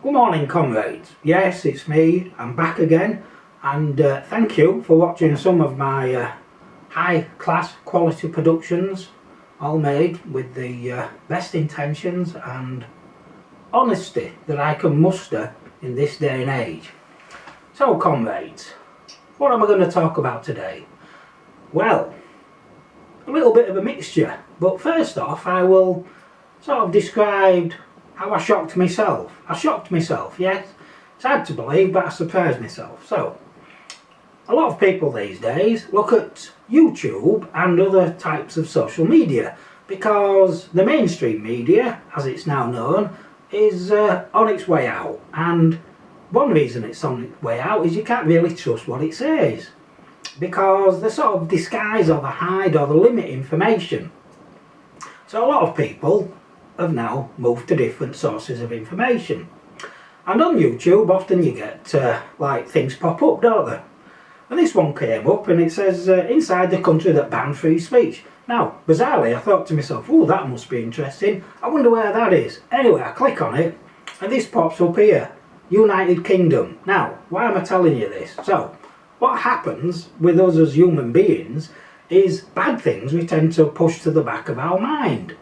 Good morning, comrades. Yes, it's me. I'm back again, and thank you for watching some of my high class quality productions, all made with the best intentions and honesty that I can muster in this day and age. So, comrades, what am I going to talk about today? Well, a little bit of a mixture, but first off I will sort of describe how I shocked myself. I shocked myself, yes. It's hard to believe, but I surprised myself. So, a lot of people these days look at YouTube and other types of social media because the mainstream media, as it's now known, is on its way out. And one reason it's on its way out is you can't really trust what it says, because they sort of disguise or they hide or they limit information. So a lot of people have now moved to different sources of information. And on YouTube often you get like things pop up, don't they? And this one came up and it says inside the country that banned free speech. Now, bizarrely I thought to myself, oh, that must be interesting. I wonder where that is. Anyway, I click on it and this pops up here. United Kingdom. Now, why am I telling you this? So, what happens with us as human beings is bad things we tend to push to the back of our mind.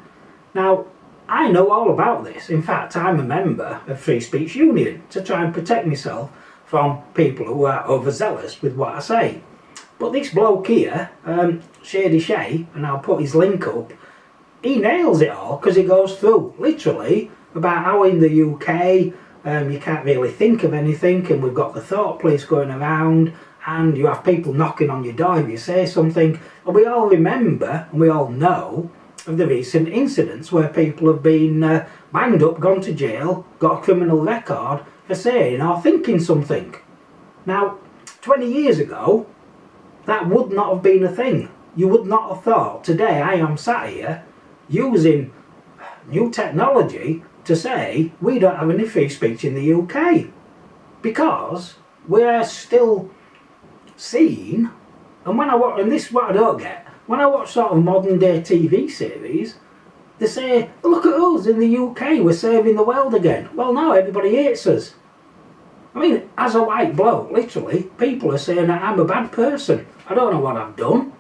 Now, I know all about this. In fact, I'm a member of Free Speech Union to try and protect myself from people who are overzealous with what I say. But this bloke here, Shady Shay, and I'll put his link up, he nails it all because he goes through literally about how in the UK you can't really think of anything, and we've got the thought police going around and you have people knocking on your door if you say something. And we all remember and we all know of the recent incidents where people have been banged up, gone to jail, got a criminal record for saying or thinking something. Now, 20 years ago, that would not have been a thing. You would not have thought. Today I am sat here using new technology to say we don't have any free speech in the UK because we're still seen. And when I watch, and this is what I don't get, when I watch sort of modern day TV series, they say, look at us in the UK, we're saving the world again. Well, now everybody hates us. I mean, as a white bloke, literally, people are saying that I'm a bad person. I don't know what I've done,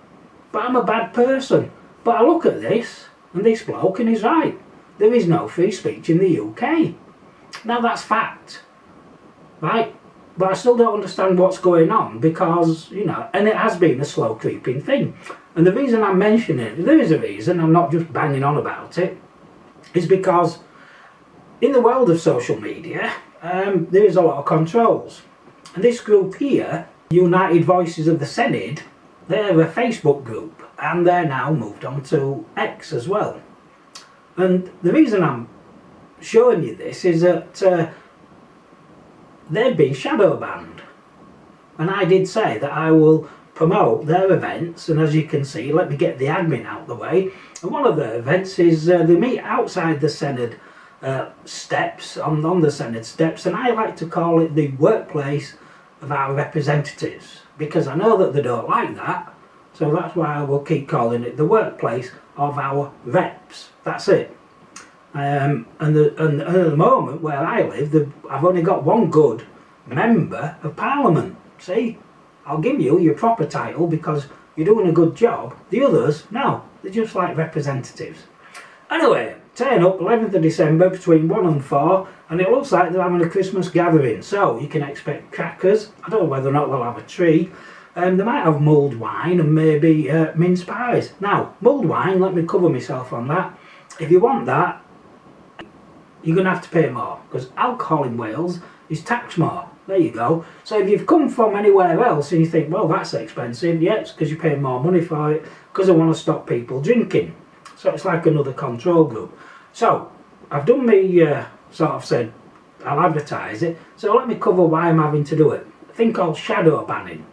but I'm a bad person. But I look at this, and this bloke, and he's right. There is no free speech in the UK. Now that's fact, right? But I still don't understand what's going on because, you know, and it has been a slow creeping thing. And the reason I'm mentioning it, there is a reason, I'm not just banging on about it, is because in the world of social media, there is a lot of controls. And this group here, United Voices of the Synod, they're a Facebook group and they're now moved on to X as well. And the reason I'm showing you this is that they've been shadow banned. And I did say that I will promote their events, and as you can see, let me get the admin out of the way. And one of their events is they meet outside the Synod steps, on the Synod steps, and I like to call it the workplace of our representatives, because I know that they don't like that, so that's why I will keep calling it the workplace of our reps. That's it. And at the moment where I live, I've only got one good member of Parliament. See, I'll give you your proper title because you're doing a good job. The others, no, they're just like representatives. Anyway, turn up 11th of December between 1 and 4, and it looks like they're having a Christmas gathering, so you can expect crackers. I don't know whether or not they'll have a tree. They might have mulled wine and maybe mince pies. Now, mulled wine, let me cover myself on that. If you want that, you're going to have to pay more, because alcohol in Wales is taxed more. There you go. So if you've come from anywhere else and you think, well, that's expensive, yeah, it's because you're paying more money for it, because I want to stop people drinking. So it's like another control group. So I've done me, sort of said, I'll advertise it, so let me cover why I'm having to do it. A thing called shadow banning.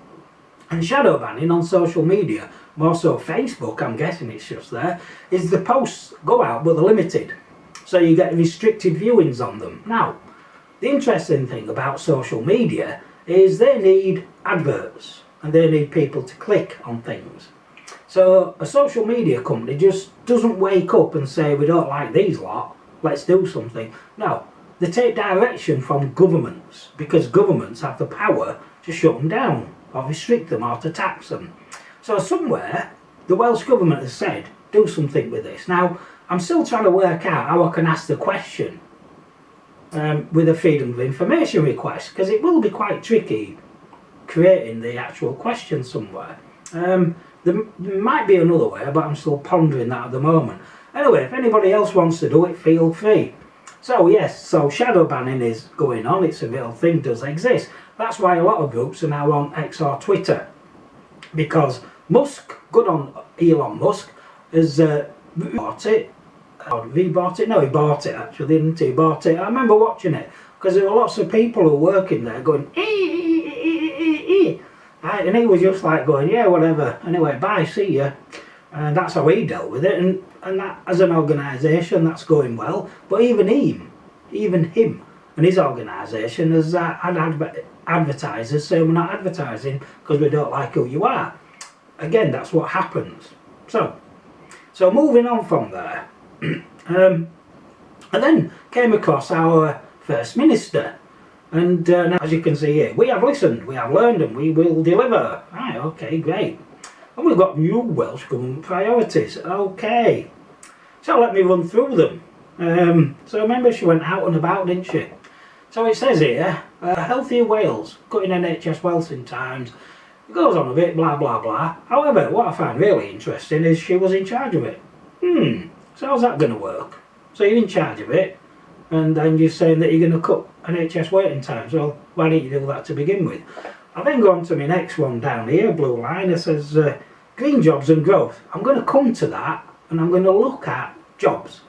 And shadow banning on social media, more so Facebook, I'm guessing it's just there, is the posts go out but they're limited. So you get restricted viewings on them. Now, the interesting thing about social media is they need adverts and they need people to click on things. So a social media company just doesn't wake up and say, we don't like these lot, let's do something. No, they take direction from governments, because governments have the power to shut them down or restrict them or to tax them. So somewhere the Welsh Government has said, do something with this. Now, I'm still trying to work out how I can ask the question with a freedom of information request, because it will be quite tricky creating the actual question somewhere. There might be another way, but I'm still pondering that at the moment. Anyway, if anybody else wants to do it, feel free. So yes, so shadow banning is going on. It's a real thing, does exist. That's why a lot of groups are now on X or Twitter, because Musk, good on Elon Musk, has bought it. Rebought it? No, he bought it actually, didn't he? He bought it. I remember watching it, because there were lots of people who were working there going, right, and he was just like going, yeah, whatever. Anyway, bye, see ya. And that's how he dealt with it. And that, as an organisation, that's going well. But even him and his organisation has had advertisers saying we're not advertising because we don't like who you are. Again, that's what happens. So moving on from there. And then came across our First Minister. And now, as you can see here, we have listened, we have learned, and we will deliver. Right, okay, great. And we've got new Welsh Government priorities. Okay. So let me run through them. So remember, she went out and about, didn't she? So it says here, healthier Wales, cutting NHS Wellsing times. It goes on a bit, blah, blah, blah. However, what I find really interesting is she was in charge of it. So how's that going to work? So you're in charge of it, and then you're saying that you're going to cut NHS waiting times. Well, why didn't you do that to begin with? I then go on to my next one down here, blue line. It says green jobs and growth. I'm going to come to that, and I'm going to look at jobs.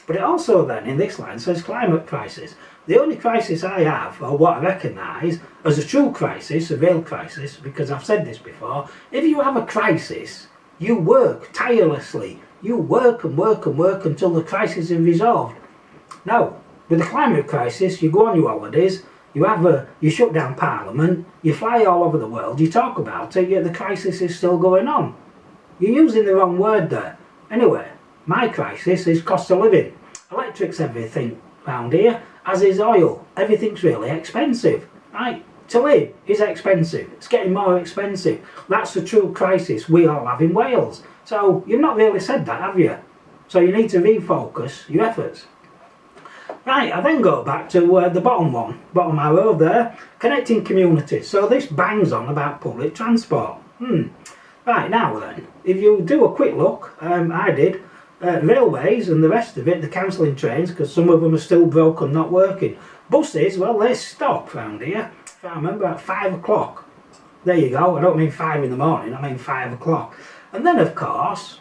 But it also then, in this line, says climate crisis. The only crisis I have, or what I recognise as a true crisis, a real crisis, because I've said this before, if you have a crisis, you work tirelessly. You work and work and work until the crisis is resolved. Now, with the climate crisis, you go on your holidays, you shut down Parliament, you fly all over the world, you talk about it, yet the crisis is still going on. You're using the wrong word there. Anyway, my crisis is cost of living. Electric's everything round here, as is oil. Everything's really expensive. Right? To live is expensive. It's getting more expensive. That's the true crisis we all have in Wales. So you've not really said that, have you? So you need to refocus your efforts. Right, I then go back to the bottom arrow there, connecting communities. So this bangs on about public transport. Right, now then, if you do a quick look, I did, railways and the rest of it, the cancelling trains, because some of them are still broken, not working. Buses, well, they stop round here, if I remember, at 5 o'clock. There you go, I don't mean 5 in the morning, I mean 5 o'clock. And then, of course,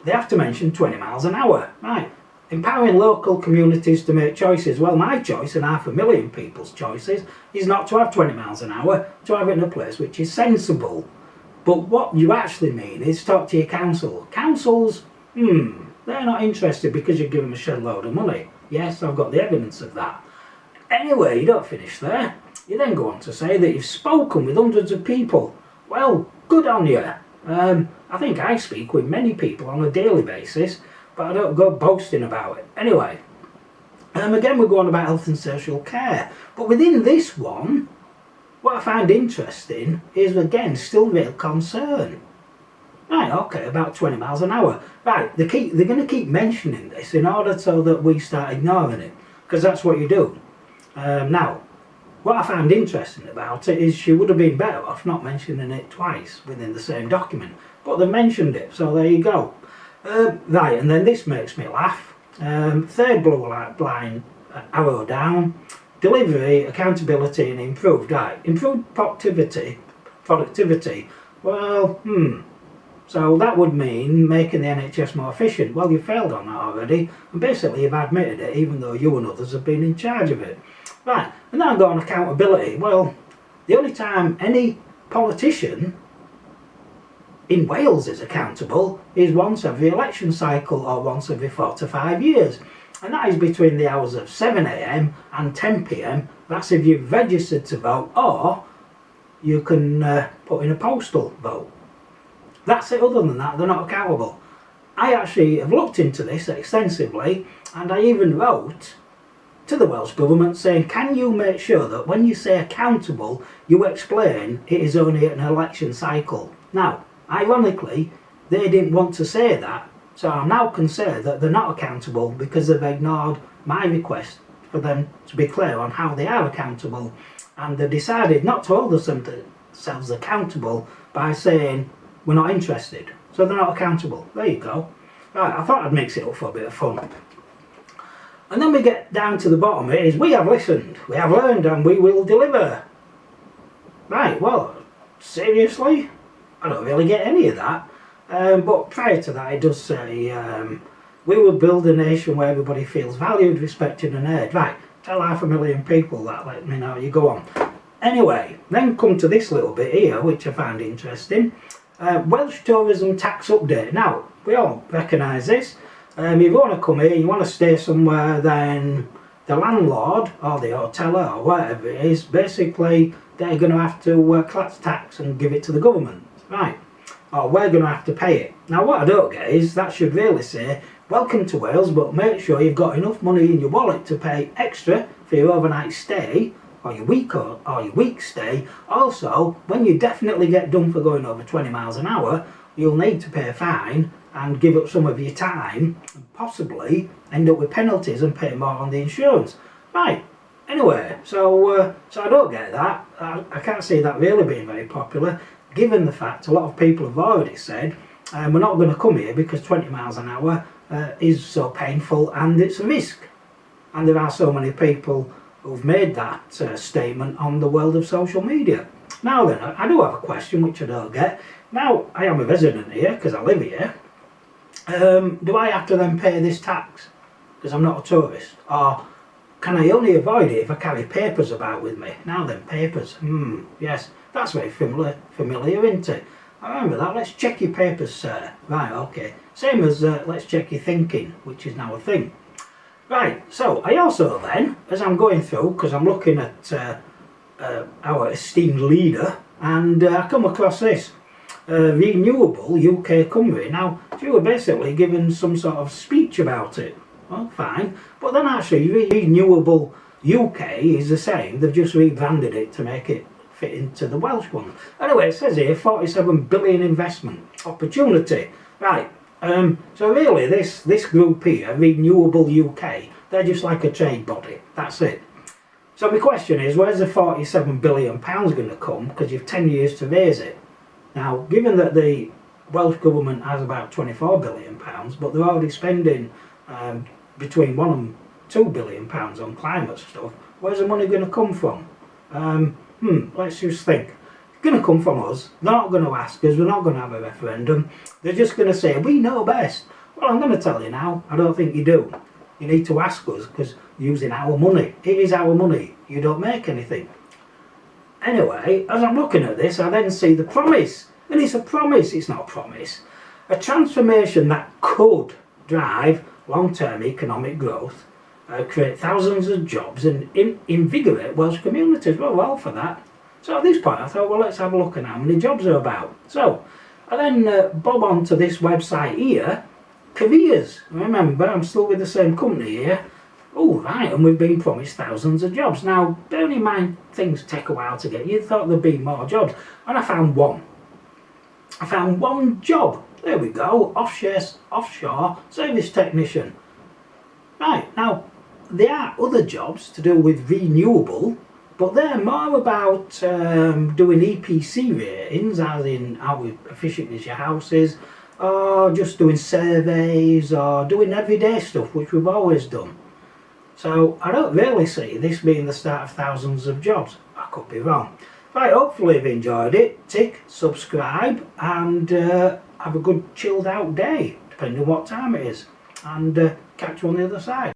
they have to mention 20 miles an hour. Right, empowering local communities to make choices. Well, my choice, and 500,000 people's choices, is not to have 20 miles an hour, to have it in a place which is sensible. But what you actually mean is talk to your council. Councils, they're not interested because you give them a shed load of money. Yes, I've got the evidence of that. Anyway, you don't finish there. You then go on to say that you've spoken with hundreds of people. Well, good on you. I think I speak with many people on a daily basis, but I don't go boasting about it. Anyway, again we're going about health and social care. But within this one, what I find interesting is, again, still real concern. Right, okay, about 20 miles an hour. Right, they're going to keep mentioning this in order so that we start ignoring it, because that's what you do. Now, what I found interesting about it is she would have been better off not mentioning it twice within the same document, but they mentioned it, so there you go. Right, and then this makes me laugh. Third blue line arrow down, delivery, accountability and improved. Right, improved productivity. Well, so that would mean making the NHS more efficient. Well, you failed on that already, and basically you've admitted it, even though you and others have been in charge of it. Right, and then I go on accountability. Well, the only time any politician in Wales is accountable is once every election cycle, or once every 4 to 5 years. And that is between the hours of 7 AM and 10 PM. That's if you've registered to vote, or you can put in a postal vote. That's it. Other than that, they're not accountable. I actually have looked into this extensively, and I even wrote to the Welsh Government saying, can you make sure that when you say accountable, you explain it is only an election cycle? Now, ironically, they didn't want to say that, so I now can say that they're not accountable because they've ignored my request for them to be clear on how they are accountable, and they decided not to hold themselves accountable by saying we're not interested, so they're not accountable. There you go. Right, I thought I'd mix it up for a bit of fun. And then we get down to the bottom. It is, we have listened, we have learned, and we will deliver. Right, well, seriously? I don't really get any of that. But prior to that, it does say, we will build a nation where everybody feels valued, respected and heard. Right, tell 500,000 people that, let me know, you go on. Anyway, then come to this little bit here, which I found interesting. Welsh tourism tax update. Now, we all recognise this. If you want to come here, you want to stay somewhere, then the landlord or the hoteler or whatever it is, basically they're going to have to collect tax and give it to the government, right? Or we're going to have to pay it. Now what I don't get is that should really say, welcome to Wales, but make sure you've got enough money in your wallet to pay extra for your overnight stay or your week stay. Also, when you definitely get done for going over 20 miles an hour, you'll need to pay a fine and give up some of your time and possibly end up with penalties and pay more on the insurance. Right, anyway, so I don't get that. I can't see that really being very popular, given the fact a lot of people have already said we're not going to come here because 20 miles an hour is so painful and it's a risk. And there are so many people who've made that statement on the world of social media. Now then, I do have a question which I don't get. Now, I am a resident here because I live here. Do I have to then pay this tax because I'm not a tourist? Or can I only avoid it if I carry papers about with me? Now then, papers. Yes, that's very familiar, isn't it? I remember that. Let's check your papers, sir. Right, okay. Same as let's check your thinking, which is now a thing. Right, so I also then, as I'm going through, because I'm looking at our esteemed leader, and I come across this. Renewable UK company. Now, she was basically given some sort of speech about it. Well, fine. But then actually, Renewable UK is the same. They've just rebranded it to make it fit into the Welsh one. Anyway, it says here, 47 billion investment opportunity. Right. So really, this group here, Renewable UK, they're just like a trade body. That's it. So my question is, where's the 47 billion pounds going to come? Because you've 10 years to raise it. Now, given that the Welsh Government has about £24 billion, but they're already spending between £1 and £2 billion on climate stuff, where's the money going to come from? Let's just think. It's going to come from us. They're not going to ask us. We're not going to have a referendum. They're just going to say, we know best. Well, I'm going to tell you now, I don't think you do. You need to ask us because you're using our money. It is our money. You don't make anything. Anyway, as I'm looking at this, I then see the promise. And it's a promise, it's not a promise. A transformation that could drive long-term economic growth, create thousands of jobs and invigorate Welsh communities. Well, for that. So at this point I thought, well, let's have a look at how many jobs are about. So I then bob onto this website here, careers. Remember, I'm still with the same company here. Oh, right, and we've been promised thousands of jobs. Now, bearing in mind, things take a while to get. You'd thought there'd be more jobs. And I found one. I found one job. There we go. Offshore service technician. Right, now, there are other jobs to do with renewable, but they're more about doing EPC ratings, as in how efficient is your house is, or just doing surveys, or doing everyday stuff, which we've always done. So I don't really see this being the start of thousands of jobs. I could be wrong. Right, hopefully you've enjoyed it. Tick, subscribe, and have a good chilled out day, depending on what time it is. And catch you on the other side.